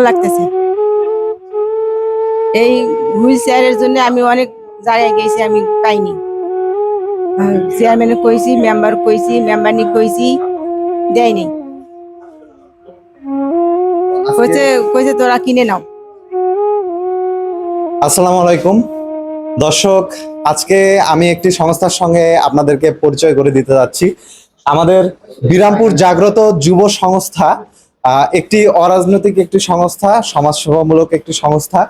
ভালো লাগতেছে। এই হুইল চেয়ারের জন্য আমি অনেক জায়গায় গেছি, আমি পাইনি। চেয়ারম্যানে কইছি, মেম্বার কইছি, মেম্বারনি কইছি, দেয়নি। কইছে কইছে তোরা কিনে নাও। আসসালামু আলাইকুম দর্শক, আজকে আমি একটি সংস্থার সঙ্গে আপনাদেরকে পরিচয় করে দিতে যাচ্ছি। আমাদের বিরামপুর জাগ্রত যুব সংস্থা একটি অরাজনৈতিক একটি সংস্থা, সমাজসেবামূলক একটি সংস্থা।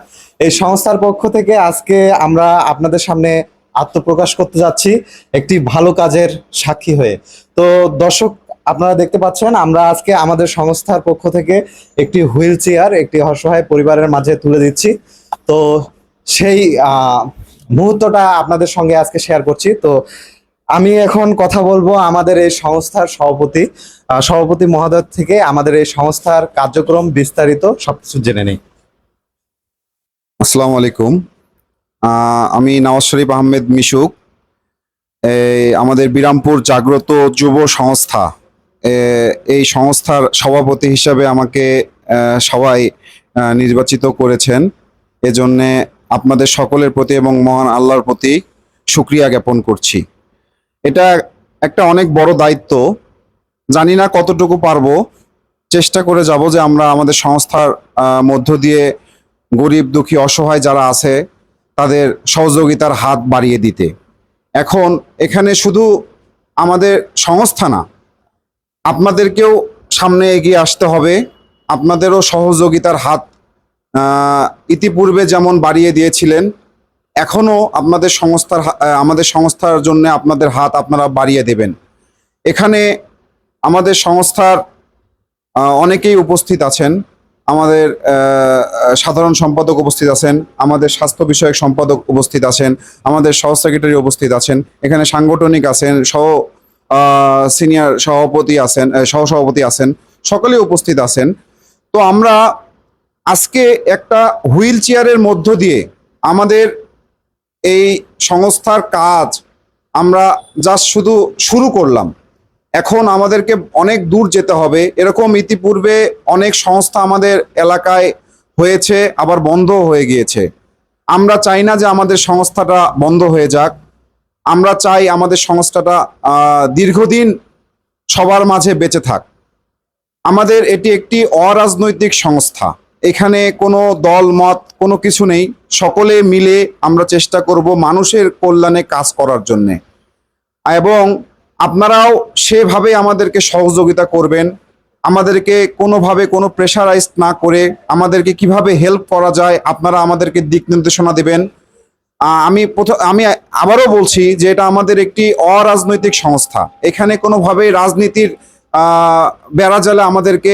এই সংস্থার পক্ষ থেকে আজকে আমরা আপনাদের সামনে আত্মপ্রকাশ করতে যাচ্ছি একটি ভালো কাজের সাক্ষী হয়ে। তো দর্শক, আপনারা দেখতে পাচ্ছেন আমরা আজকে আমাদের সংস্থার পক্ষ থেকে একটি হুইল চেয়ার একটি অসহায় পরিবারের মাঝে তুলে দিচ্ছি। তো সেই মুহূর্তটা আপনাদের সঙ্গে আজকে শেয়ার করছি। তো আমি এখন কথা বলবো আমাদের এই সংস্থার সভাপতি মহোদয় থেকে, আমাদের এই সংস্থার কার্যক্রম বিস্তারিত সবকিছু জেনে নেই। আসসালামু আলাইকুম। আমি নওয়াজ শরীফ আহমেদ মিশুক। আমাদের বিরামপুর জাগ্রত যুব সংস্থা, এই সংস্থার সভাপতি হিসাবে আমাকে সবাই নির্বাচিত করেছেন। এজন্যে আপনাদের সকলের প্রতি এবং মহান আল্লাহর প্রতি শুকরিয়া জ্ঞাপন করছি। এটা একটা অনেক বড় দায়িত্ব, জানি না কতটুকু পারবো। চেষ্টা করে যাব যে আমরা আমাদের সংস্থার মধ্য দিয়ে গরিব দুঃখী অসহায় যারা আছে তাদের সহযোগিতার হাত বাড়িয়ে দিতে। এখন এখানে শুধু আমাদের সংস্থা না, আপনাদেরকেও সামনে এগিয়ে আসতে হবে। আপনাদেরও সহযোগিতার হাত ইতিপূর্বে যেমন বাড়িয়ে দিয়েছিলেন, এখনো আমাদের সংস্থার জন্য আপনাদের হাত আপনারা বাড়িয়ে দেবেন। এখানে আমাদের সংস্থার অনেকেই উপস্থিত আছেন। আমাদের সাধারণ সম্পাদক উপস্থিত আছেন, আমাদের স্বাস্থ্য বিষয়ক সম্পাদক উপস্থিত আছেন, আমাদের সহ সেক্রেটারি উপস্থিত আছেন, এখানে সাংগঠনিক আছেন, সিনিয়র সভাপতি আছেন, সহসভাপতি আছেন, সকলেই উপস্থিত আছেন। তো আমরা আজকে একটা হুইল চেয়ারের মধ্য দিয়ে আমাদের এই সংস্থার কাজ আমরা জাস্ট শুধু শুরু করলাম। এখন আমাদেরকে অনেক দূর যেতে হবে। এরকম ইতিপূর্বে অনেক সংস্থা আমাদের এলাকায় হয়েছে, আবার বন্ধ হয়ে গিয়েছে। আমরা চাই না যে আমাদের সংস্থাটা বন্ধ হয়ে যাক। আমরা চাই আমাদের সংস্থাটা দীর্ঘদিন সবার মাঝে বেঁচে থাক। আমাদের এটি একটি অরাজনৈতিক সংস্থা, এখানে কোনো দল মত কোনো কিছু নেই। সকলে মিলে আমরা চেষ্টা করব মানুষের কল্যাণে কাজ করার জন্যে, এবং আপনারাও সেভাবে আমাদেরকে সহযোগিতা করবেন। আমাদেরকে কোনোভাবে কোনো প্রেশারাইজ না করে আমাদেরকে কিভাবে হেল্প করা যায় আপনারা আমাদেরকে দিক নির্দেশনা দেবেন। আমি আবারও বলছি যে এটা আমাদের একটি অরাজনৈতিক সংস্থা। এখানে কোনোভাবেই রাজনীতির বেড়াজালে আমাদেরকে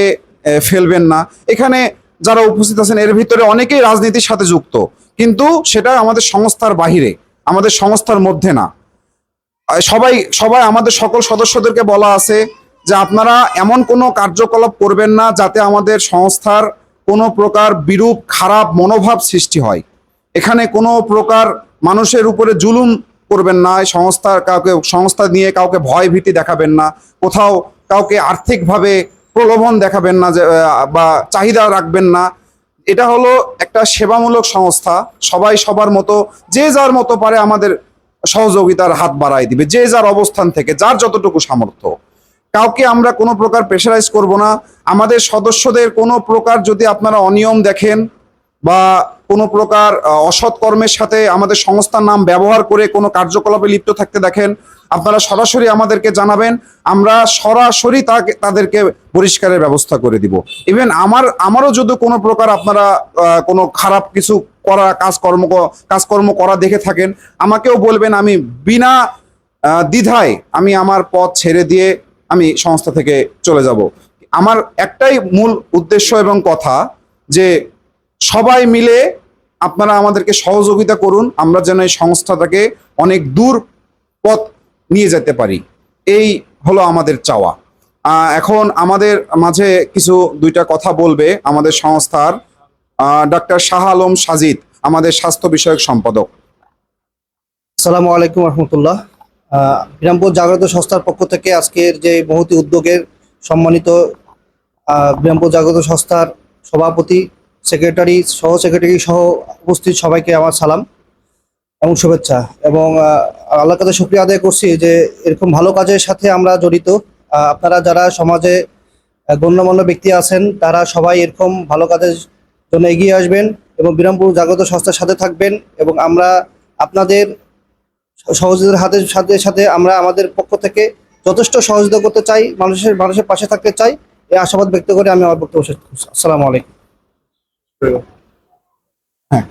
ফেলবেন না। এখানে যারা উপস্থিত আছেন এর ভিতরে অনেকেই রাজনীতির সাথে যুক্ত, কিন্তু সেটা আমাদের সংস্থার বাহিরে, আমাদের সংস্থার মধ্যে না। সবাই আমাদের সকল সদস্যদেরকে বলা আছে যে আপনারা এমন কোনো কার্যকলাপ করবেন না যাতে আমাদের সংস্থার কোনো প্রকার বিরূপ খারাপ মনোভাব সৃষ্টি হয়। এখানে কোনো প্রকার মানুষের উপরে জুলুম করবেন না, সংস্থা নিয়ে কাউকে ভয় ভীতি দেখাবেন না, কোথাও কাউকে আর্থিকভাবে প্রলোভন দেখাবেন না, বা চাহিদা রাখবেন না। এটা হলো একটা সেবামূলক সংস্থা। সবাই সবার মতো, যে যার মতো পারে আমাদের সহযোগিতার হাত বাড়াই দিবে, যে যার অবস্থান থেকে যার যতটুকু সামর্থ্য। কাউকে আমরা কোনো প্রকার প্রেশারাইজ করব না। আমাদের সদস্যদের কোনো প্রকার যদি আপনারা অনিয়ম দেখেন বা কোনো প্রকার অসৎ কর্মের সাথে আমাদের সংস্থার নাম ব্যবহার করে কোনো কার্যকলাপে লিপ্ত থাকতে দেখেন, আপনারা সরাসরি আমাদেরকে জানাবেন। আমরা সরাসরি তাদেরকে বহিষ্কারের ব্যবস্থা করে দিব। ইভেন আমারও যদি কোনো প্রকার আপনারা কোনো খারাপ কিছু কাজকর্ম করা দেখে থাকেন, আমাকেও বলবেন। আমি বিনা দ্বিধায় আমি আমার পথ ছেড়ে দিয়ে আমি সংস্থা থেকে চলে যাব। আমার একটাই মূল উদ্দেশ্য এবং কথা যে সবাই মিলে আপনারা আমাদেরকে সহযোগিতা করুন, আমরা যেন এই সংস্থাটাকে অনেক দূর পথ নিয়ে যেতে পারি। এই হলো আমাদের চাওয়া। এখন আমাদের মাঝে দুইটা কথা বলবে আমাদের সংস্থার ডাক্তার শাহ আলম সাজিদ, আমাদের স্বাস্থ্য বিষয়ক সম্পাদক। আসসালামু আলাইকুম রহমতুল্লাহ। বিরামপুর জাগ্রত সংস্থার পক্ষ থেকে আজকের যে মহতি উদ্যোগের সম্মানিত বিরামপুর জাগ্রত সংস্থার সভাপতি সেক্রেটারি, সহ সেক্রেটারি সহ উপস্থিত সবাইকে আমার সালাম এবং শুভেচ্ছা। এবং আল্লাহর কাছে শুকরিয়া আদায় করছি যে এরকম ভালো কাজের সাথে আমরা জড়িত। আপনারা যারা সমাজে গণ্যমান্য ব্যক্তি আছেন তারা সবাই এরকম ভালো কাজের জন্য এগিয়ে আসবেন এবং বিরামপুর জাগ্রত সংস্থার সাথে থাকবেন, এবং আমরা আপনাদের সহযোগিতার হাতের সাথে সাথে আমরা আমাদের পক্ষ থেকে যথেষ্ট সহযোগিতা করতে চাই, মানুষের পাশে থাকতে চাই, এই আশাবাদ ব্যক্ত করে আমি আমার বক্তব্য শেষ করছি। আসসালামু আলাইকুম। হ্যাঁ